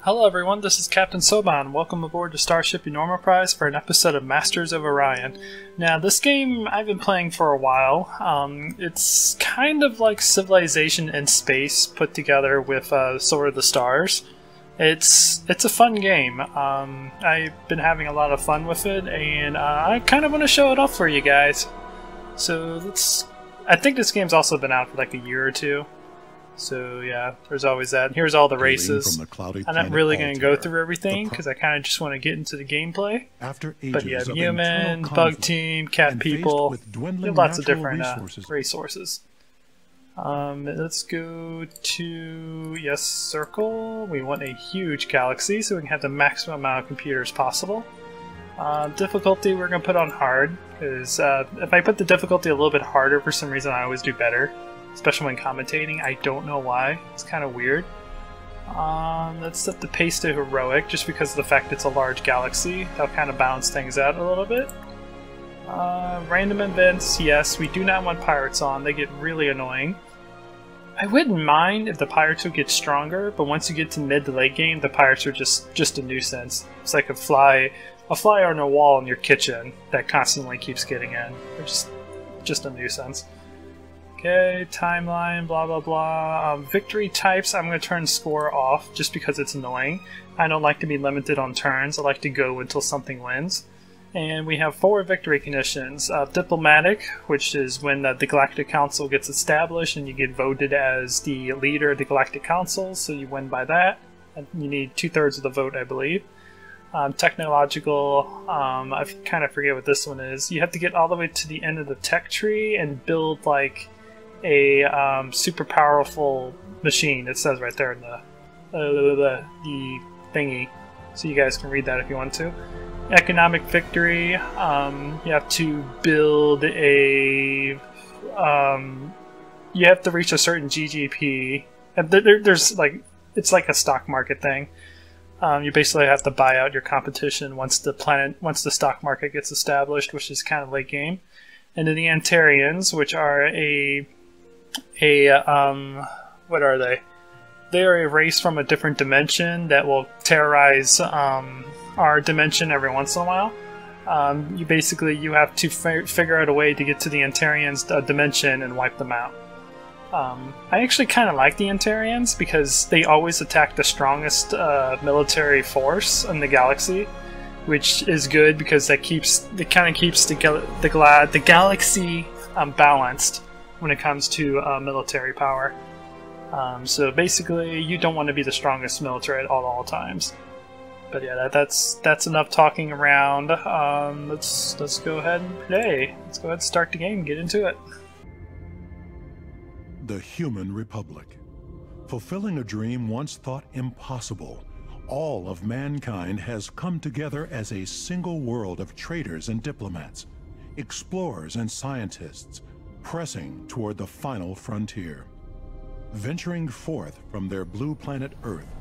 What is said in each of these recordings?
Hello everyone, this is Captain Soban. Welcome aboard to Starship Enorma Prize for an episode of Masters of Orion. Now, this game I've been playing for a while. It's kind of like Civilization in space put together with Sword of the Stars. It's a fun game. I've been having a lot of fun with it, and I kind of want to show it off for you guys. So I think this game's also been out for like a year or two. So yeah, there's always that. Here's all the races. I'm not really going to go through everything because I kind of just want to get into the gameplay. But you have human, bug team, cat people, lots of different resources. Let's go to, yes, circle. We want a huge galaxy so we can have the maximum amount of computers possible. Difficulty we're going to put on hard because if I put the difficulty a little bit harder, for some reason I always do better. Especially when commentating, I don't know why. It's kind of weird. Let's set the pace to heroic, just because of the fact it's a large galaxy. That'll kind of balance things out a little bit. Random events, yes. We do not want pirates on. They get really annoying. I wouldn't mind if the pirates would get stronger, but once you get to mid to late game, the pirates are just a nuisance. It's like a fly on a wall in your kitchen that constantly keeps getting in. They're just a nuisance. Okay, timeline, blah blah blah. Victory types, I'm going to turn score off just because it's annoying. I don't like to be limited on turns. I like to go until something wins. And we have 4 victory conditions. Diplomatic, which is when the Galactic Council gets established and you get voted as the leader of the Galactic Council, so you win by that. And you need 2/3 of the vote, I believe. Technological, I kind of forget what this one is. You have to get all the way to the end of the tech tree and build like a super powerful machine. It says right there in the thingy, so you guys can read that if you want to. Economic victory, you have to build a you have to reach a certain GGP, and there's like, it's like a stock market thing. You basically have to buy out your competition once the stock market gets established, which is kind of late game. And then the Antarians, which are what are they? They are a race from a different dimension that will terrorize our dimension every once in a while. You have to figure out a way to get to the Antarians' dimension and wipe them out. I actually kind of like the Antarians because they always attack the strongest military force in the galaxy, which is good because it kind of keeps the galaxy balanced when it comes to military power. So basically, you don't want to be the strongest military at all times. But yeah, that's enough talking around. Let's go ahead and play. Let's go ahead and start the game and get into it. The Human Republic. Fulfilling a dream once thought impossible, all of mankind has come together as a single world of traders and diplomats, explorers and scientists, pressing toward the final frontier. Venturing forth from their blue planet Earth,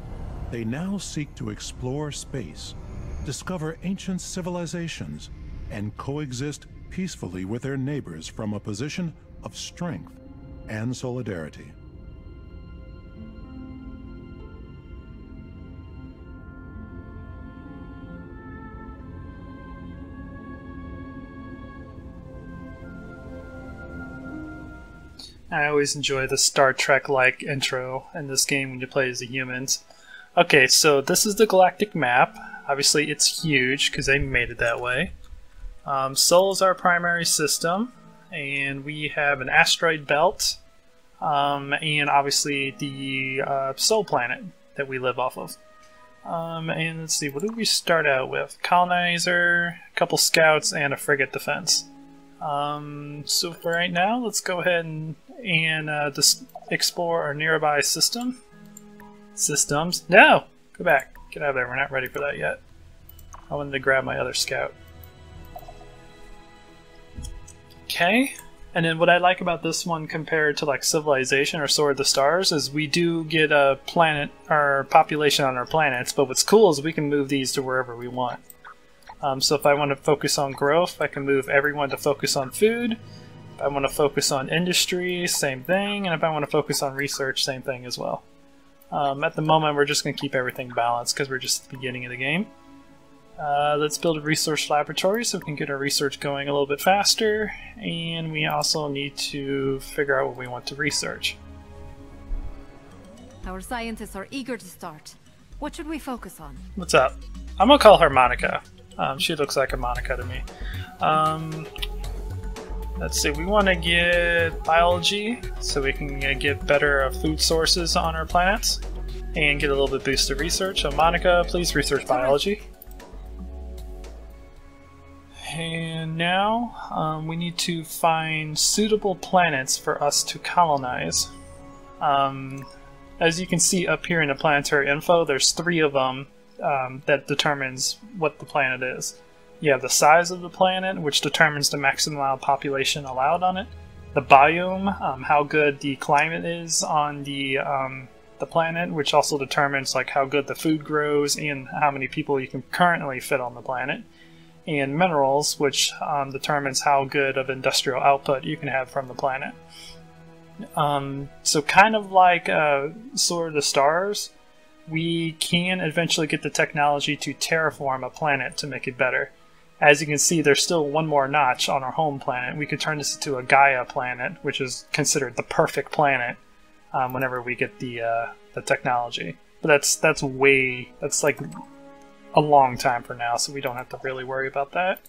they now seek to explore space, discover ancient civilizations, and coexist peacefully with their neighbors from a position of strength and solidarity. I always enjoy the Star Trek-like intro in this game when you play as the humans. Okay, so this is the Galactic map. Obviously it's huge because they made it that way. Sol is our primary system, and we have an asteroid belt, and obviously the Sol planet that we live off of. And let's see, what did we start out with? Colonizer, a couple scouts, and a frigate defense. So for right now, let's go ahead and just explore our nearby systems. No! Go back. Get out of there. We're not ready for that yet. I wanted to grab my other scout. Okay. And then what I like about this one compared to like Civilization or Sword of the Stars is we do get a planet or population on our planets, but what's cool is we can move these to wherever we want. So if I want to focus on growth, I can move everyone to focus on food. If I want to focus on industry, same thing. And if I want to focus on research, same thing as well. At the moment, we're just going to keep everything balanced because we're just at the beginning of the game. Let's build a research laboratory so we can get our research going a little bit faster, and we also need to figure out what we want to research. Our scientists are eager to start. What should we focus on? What's up? I'm gonna call her Monica. She looks like a Monica to me. Let's see, we want to get biology so we can get better food sources on our planets and get a little bit boosted research. So Monica, please research biology. And now we need to find suitable planets for us to colonize. As you can see up here in the planetary info, there's 3 of them that determines what the planet is. You have the size of the planet, which determines the maximum amount of population allowed on it. The biome, how good the climate is on the planet, which also determines like how good the food grows and how many people you can currently fit on the planet. And minerals, which determines how good of industrial output you can have from the planet. So kind of like Sword of the Stars, we can eventually get the technology to terraform a planet to make it better. As you can see, there's still one more notch on our home planet. We could turn this into a Gaia planet, which is considered the perfect planet whenever we get the technology. But that's like a long time for now, so we don't have to really worry about that.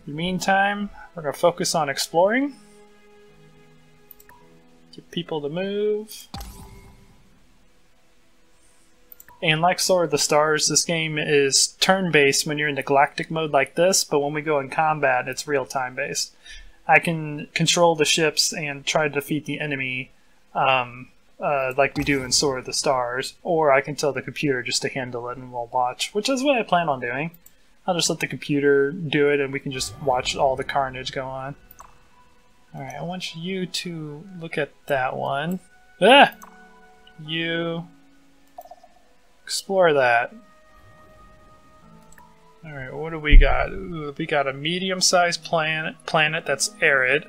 In the meantime, we're going to focus on exploring. Get people to move. And like Sword of the Stars, this game is turn-based when you're in the Galactic mode like this, but when we go in combat, it's real-time based. I can control the ships and try to defeat the enemy like we do in Sword of the Stars, or I can tell the computer just to handle it and we'll watch, which is what I plan on doing. I'll just let the computer do it and we can just watch all the carnage go on. Alright, I want you to look at that one. Ah! You explore that. Alright, what do we got? Ooh, we got a medium-sized planet that's arid.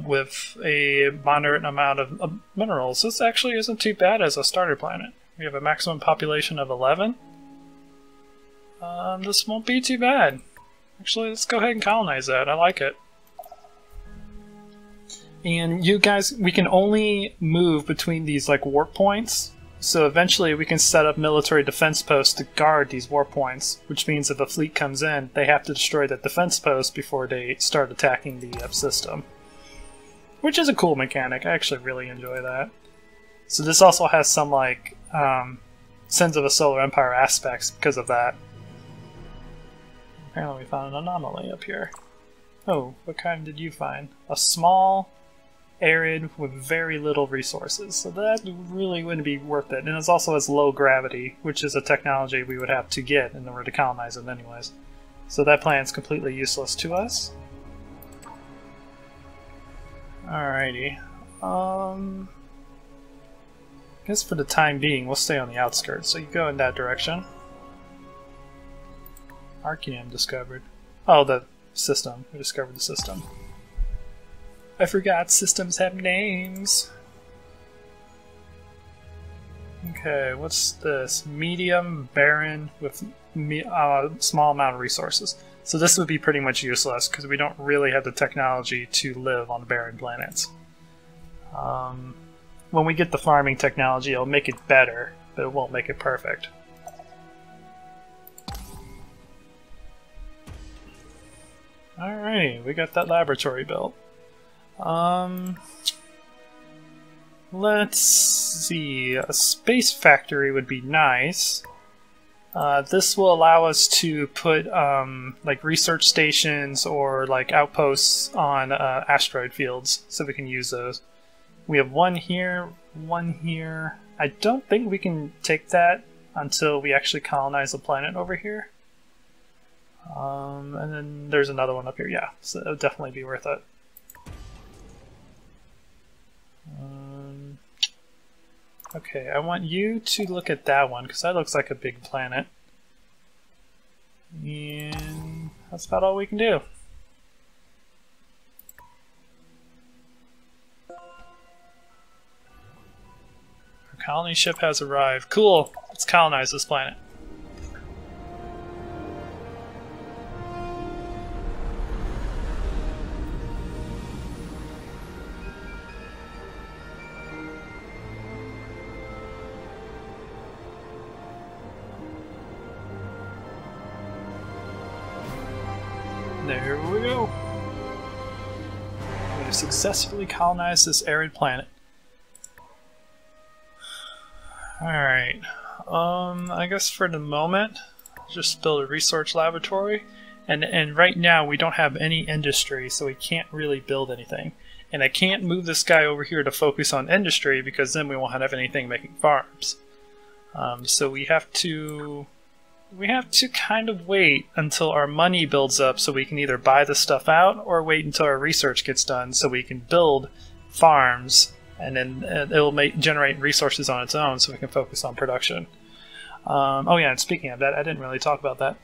With a moderate amount of minerals. This actually isn't too bad as a starter planet. We have a maximum population of 11. This won't be too bad. Actually, let's go ahead and colonize that. I like it. And you guys, we can only move between these like warp points. So eventually we can set up military defense posts to guard these warp points, which means if a fleet comes in, they have to destroy that defense post before they start attacking the system. Which is a cool mechanic. I actually really enjoy that. So this also has some like Sins of a Solar Empire aspects because of that. Apparently we found an anomaly up here. Oh, what kind did you find? A small, arid with very little resources. So that really wouldn't be worth it. And it also has low gravity, which is a technology we would have to get in order to colonize it anyways. So that planet's completely useless to us. Alrighty. I guess for the time being, we'll stay on the outskirts. So you go in that direction. Archaeum discovered. Oh, the system. We discovered the system. I forgot systems have names. Okay, what's this? Medium, barren, with small amount of resources. So this would be pretty much useless because we don't really have the technology to live on barren planets. When we get the farming technology, it'll make it better, but it won't make it perfect. Alright, we got that laboratory built. Let's see, a space factory would be nice. This will allow us to put like research stations or like outposts on asteroid fields, so we can use those. We have one here, one here. I don't think we can take that until we actually colonize a planet over here. And then there's another one up here, yeah, so it would definitely be worth it. Okay, I want you to look at that one, because that looks like a big planet. And that's about all we can do. Colony ship has arrived. Cool. Let's colonize this planet. There we go. We have successfully colonized this arid planet. Alright. I guess for the moment, just build a research laboratory. And right now we don't have any industry, so we can't really build anything. And I can't move this guy over here to focus on industry because then we won't have anything making farms. So we have to kind of wait until our money builds up so we can either buy the stuff out or wait until our research gets done so we can build farms, and then it'll generate resources on its own so we can focus on production. Oh yeah, and speaking of that, I didn't really talk about that.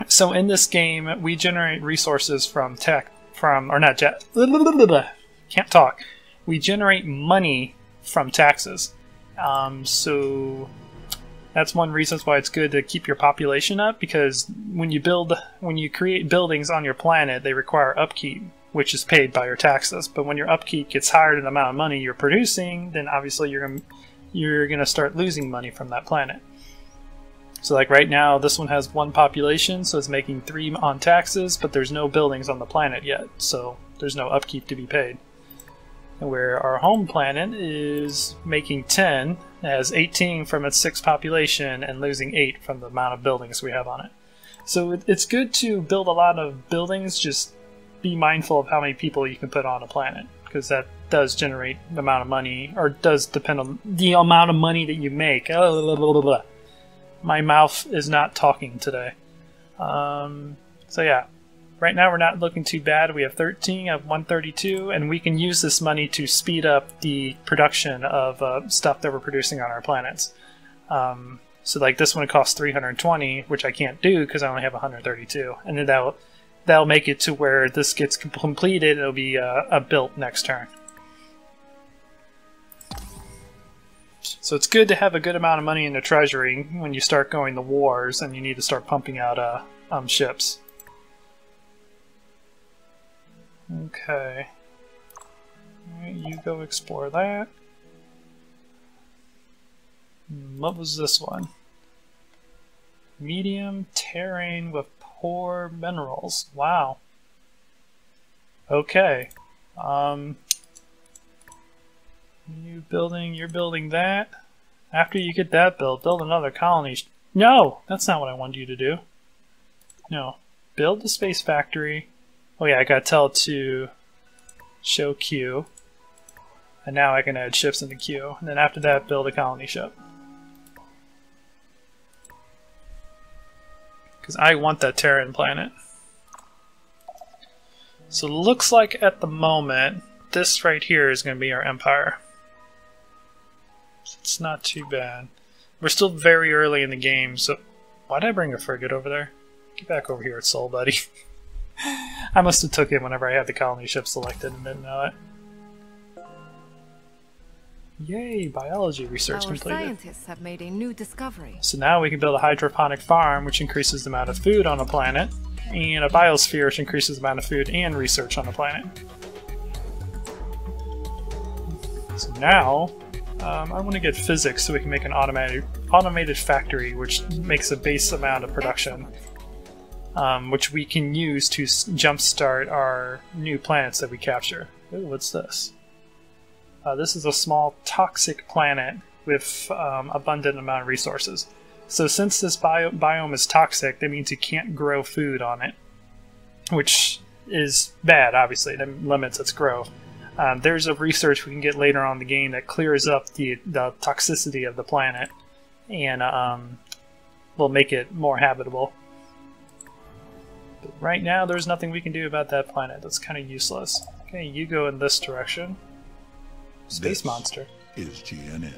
So in this game, we generate resources from can't talk. We generate money from taxes. So that's one reason why it's good to keep your population up, because when you create buildings on your planet, they require upkeep, which is paid by your taxes. But when your upkeep gets higher than the amount of money you're producing, then obviously you're gonna start losing money from that planet. So like right now, this one has 1 population, so it's making 3 on taxes, but there's no buildings on the planet yet, so there's no upkeep to be paid. And where our home planet is making 10, it has 18 from its 6 population and losing 8 from the amount of buildings we have on it. So it's good to build a lot of buildings, just be mindful of how many people you can put on a planet, because that does generate the amount of money, or does depend on the amount of money that you make. My mouth is not talking today. So yeah, right now we're not looking too bad. We have 13 of 132, and we can use this money to speed up the production of stuff that we're producing on our planets. So like this one costs 320, which I can't do because I only have 132, and then that'll make it to where this gets completed. It'll be built next turn. So it's good to have a good amount of money in the treasury when you start going to wars and you need to start pumping out ships. Okay. Alright, you go explore that. What was this one? Medium terrain with poor minerals. Wow. Okay. You're building that. After you get that built, build another colony. No! That's not what I wanted you to do. No. Build the space factory. Oh yeah, I gotta tell it to show queue. And now I can add ships in the queue. And then after that, build a colony ship. Because I want that Terran planet. So it looks like at the moment, this right here is going to be our empire. It's not too bad. We're still very early in the game, so... Why'd I bring a frigate over there? Get back over here at Soul, buddy. I must have took it whenever I had the colony ship selected and didn't know it. Yay, biology research completed. Our scientists have made a new discovery. So now we can build a hydroponic farm, which increases the amount of food on a planet, and a biosphere, which increases the amount of food and research on a planet. So now, I want to get physics so we can make an automated factory, which makes a base amount of production, which we can use to jumpstart our new planets that we capture. Ooh, what's this? This is a small toxic planet with abundant amount of resources. So since this biome is toxic, that means you can't grow food on it, which is bad, obviously. That limits its growth. There's a research we can get later on in the game that clears up the toxicity of the planet and will make it more habitable. But right now, there's nothing we can do about that planet. That's kind of useless. Okay, you go in this direction. Space monster. Is GNN.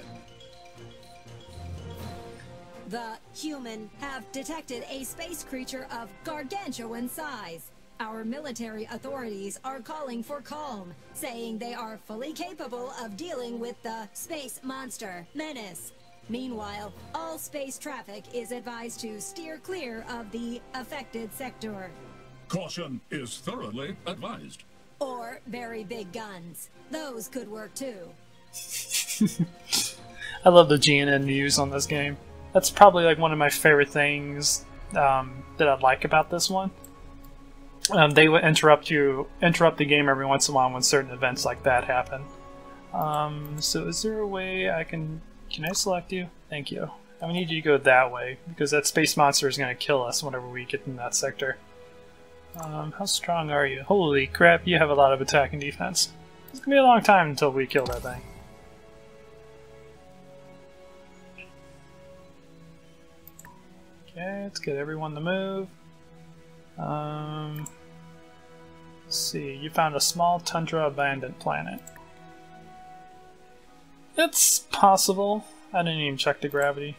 The human have detected a space creature of gargantuan size. Our military authorities are calling for calm, saying they are fully capable of dealing with the space monster menace. Meanwhile, all space traffic is advised to steer clear of the affected sector. Caution is thoroughly advised. Or very big guns. Those could work too. I love the GNN news on this game. That's probably like one of my favorite things that I like about this one. They would interrupt the game every once in a while when certain events like that happen. So is there a way I can I select you? Thank you. I need you to go that way, because that space monster is going to kill us whenever we get in that sector. How strong are you? Holy crap, you have a lot of attack and defense. It's going to be a long time until we kill that thing. Okay, let's get everyone to move. Let's see, you found a small tundra abandoned planet. It's possible. I didn't even check the gravity.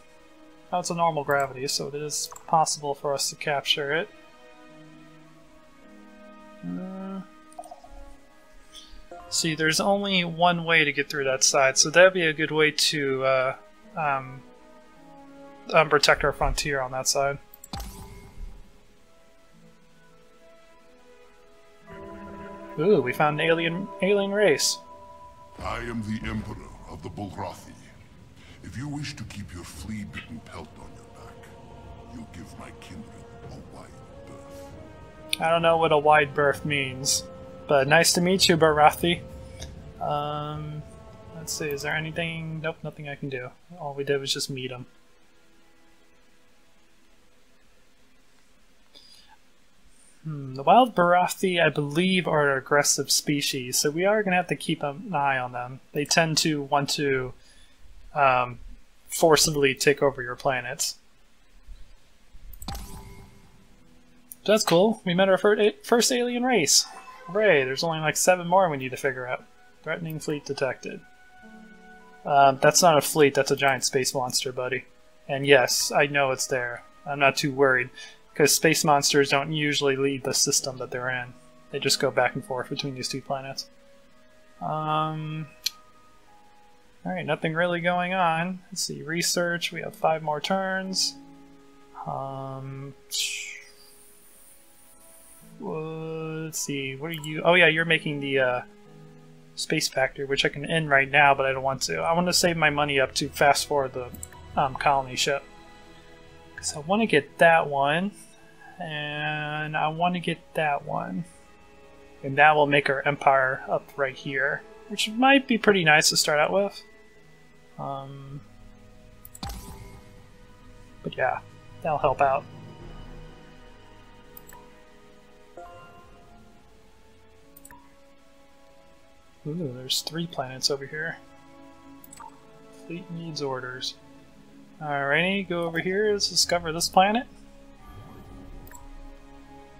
Oh, it's a normal gravity, so it is possible for us to capture it. See, there's only one way to get through that side, so that'd be a good way to protect our frontier on that side. Ooh, we found an alien race. I am the Emperor of the Bulrathi. If you wish to keep your flea-bitten pelt on your back, you give my kindred a wide berth. I don't know what a wide berth means, but nice to meet you, Bulrathi. Let's see, is there anything? Nope, nothing I can do. All we did was just meet him. The wild Bulrathi, I believe, are an aggressive species, so we are going to have to keep an eye on them. They tend to want to forcibly take over your planets. That's cool. We met our first alien race. Hooray, there's only like 7 more we need to figure out. Threatening fleet detected. That's not a fleet, that's a giant space monster, buddy. And yes, I know it's there. I'm not too worried, because space monsters don't usually leave the system that they're in. They just go back and forth between these 2 planets. Alright, nothing really going on. Let's see, research, we have 5 more turns. Let's see, what are you... Oh yeah, you're making the space factory, which I can end right now, but I don't want to. I want to save my money up to fast forward the colony ship. Because I want to get that one, and I want to get that one. And that will make our empire up right here, which might be pretty nice to start out with. But yeah, that'll help out. Ooh, there's 3 planets over here. Fleet needs orders. Alrighty, go over here, let's discover this planet.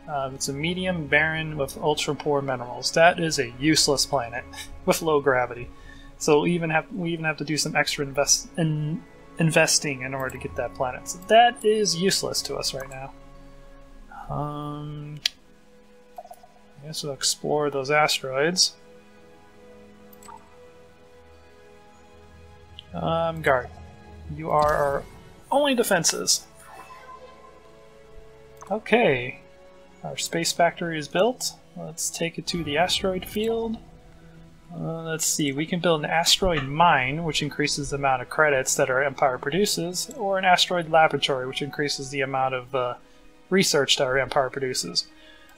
It's a medium barren with ultra poor minerals. That is a useless planet with low gravity. So we even have to do some extra investing in order to get that planet. So that is useless to us right now. I guess we'll explore those asteroids. Guard. You are our only defenses. Okay. Our space factory is built. Let's take it to the asteroid field. Let's see, we can build an asteroid mine, which increases the amount of credits that our empire produces, or an asteroid laboratory, which increases the amount of research that our empire produces.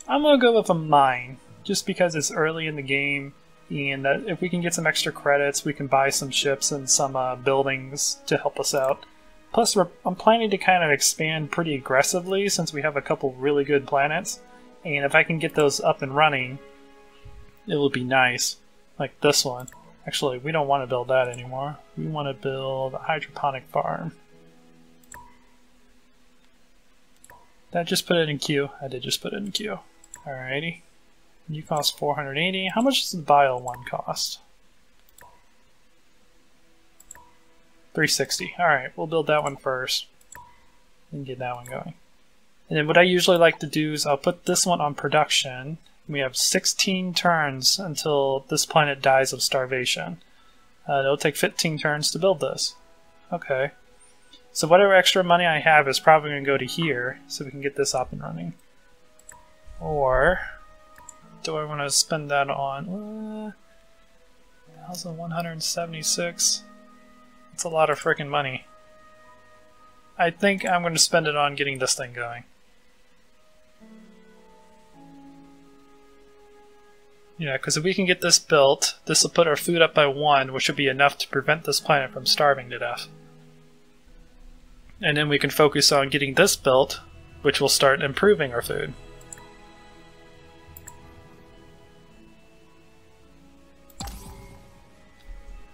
I'm going to go with a mine, just because it's early in the game, and if we can get some extra credits, we can buy some ships and some buildings to help us out. Plus, I'm planning to kind of expand pretty aggressively since we have a couple really good planets, and if I can get those up and running, it will be nice. Like this one. Actually, we don't want to build that anymore. We want to build a hydroponic farm. Did I just put it in queue? I did just put it in queue. Alrighty. You cost 480. How much does the bio one cost? 360. Alright, we'll build that one first. And get that one going. And then what I usually like to do is I'll put this one on production. We have 16 turns until this planet dies of starvation. It'll take 15 turns to build this. Okay. So whatever extra money I have is probably going to go to here, so we can get this up and running. Or do I want to spend that on 1,176? That's a lot of freaking money. I think I'm going to spend it on getting this thing going. Yeah, because if we can get this built, this will put our food up by 1, which would be enough to prevent this planet from starving to death. And then we can focus on getting this built, which will start improving our food.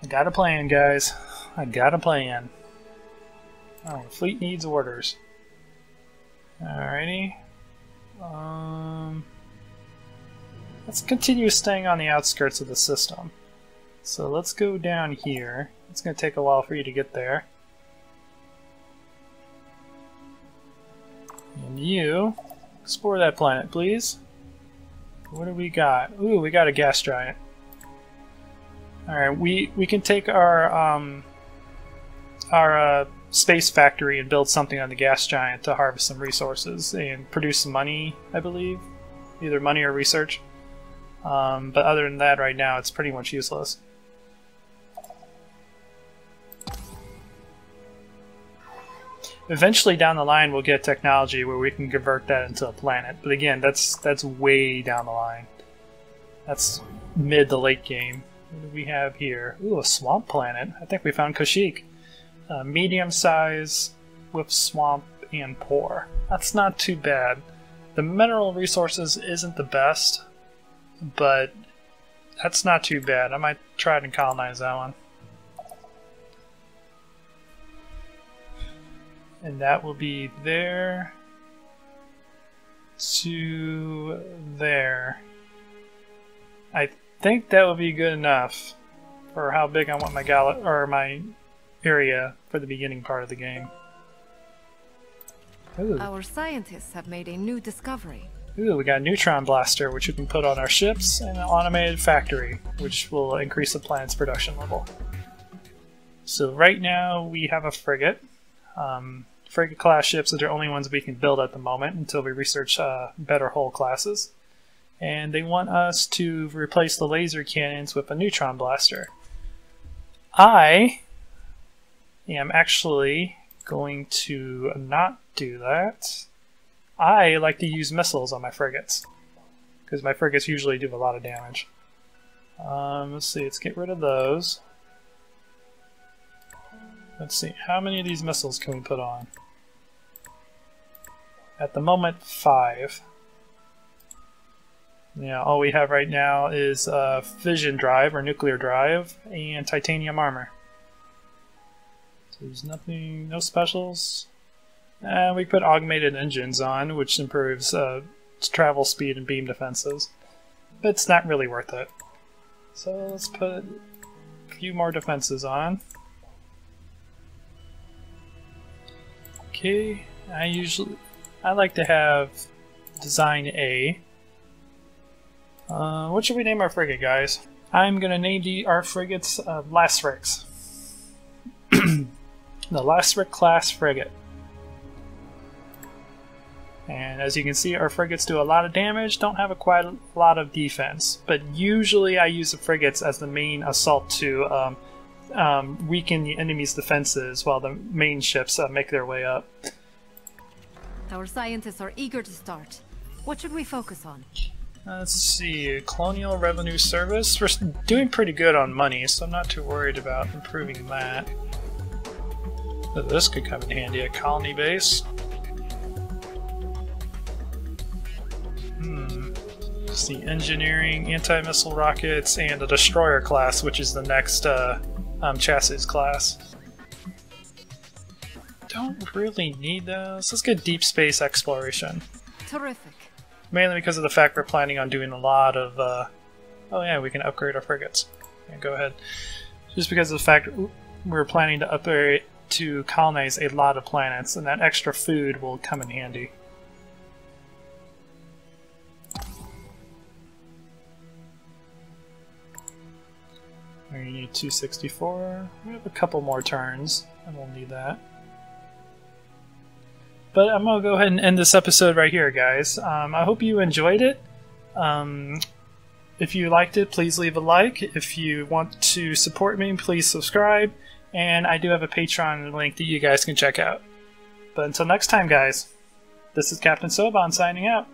I got a plan, guys. I got a plan. Oh, the fleet needs orders. Alrighty. Let's continue staying on the outskirts of the system. So let's go down here. It's going to take a while for you to get there. And you, explore that planet, please. What do we got? Ooh, we got a gas giant. Alright, we can take our space factory and build something on the gas giant to harvest some resources and produce some money, I believe. Either money or research. But other than that, right now, it's pretty much useless. Eventually, down the line, we'll get technology where we can convert that into a planet. But again, that's way down the line. That's mid to late game. What do we have here? Ooh, a swamp planet. I think we found Kashyyyk. Medium size with swamp and poor. That's not too bad. The mineral resources isn't the best, but that's not too bad. I might try to colonize that one. And that will be there to there. I think that would be good enough for how big I want my area for the beginning part of the game. Ooh. Our scientists have made a new discovery. Ooh, we got a neutron blaster, which we can put on our ships, and an automated factory, which will increase the planet's production level. So right now we have a frigate. Frigate-class ships are the only ones we can build at the moment until we research better hull classes. And they want us to replace the laser cannons with a neutron blaster. I am actually going to not do that. I like to use missiles on my frigates, because my frigates usually do a lot of damage. Let's see, let's get rid of those. Let's see, how many of these missiles can we put on? At the moment, 5. Yeah, all we have right now is fission drive, or nuclear drive, and titanium armor. So there's nothing, no specials. We put augmented engines on, which improves travel speed and beam defenses. But it's not really worth it. So let's put a few more defenses on. Okay, I like to have design A. What should we name our frigate, guys? I'm gonna name our frigates Lasric. The Lasric class frigate. And as you can see, our frigates do a lot of damage, don't have quite a lot of defense. But usually I use the frigates as the main assault to weaken the enemy's defenses while the main ships make their way up. Our scientists are eager to start. What should we focus on? Let's see, Colonial Revenue Service. We're doing pretty good on money, so I'm not too worried about improving that. But this could come in handy, a colony base. Let's see, engineering, anti-missile rockets, and a destroyer class, which is the next chassis class. Don't really need those. Let's get deep space exploration. Terrific. Mainly because of the fact we're planning on doing a lot of... oh yeah, we can upgrade our frigates. Yeah, go ahead. Just because of the fact we're planning to upgrade to colonize a lot of planets, and that extra food will come in handy. we need 264. We have a couple more turns, and we'll need that. But I'm going to go ahead and end this episode right here, guys. I hope you enjoyed it. If you liked it, please leave a like. If you want to support me, please subscribe. And I do have a Patreon link that you guys can check out. But until next time, guys, this is Captain Soban signing out.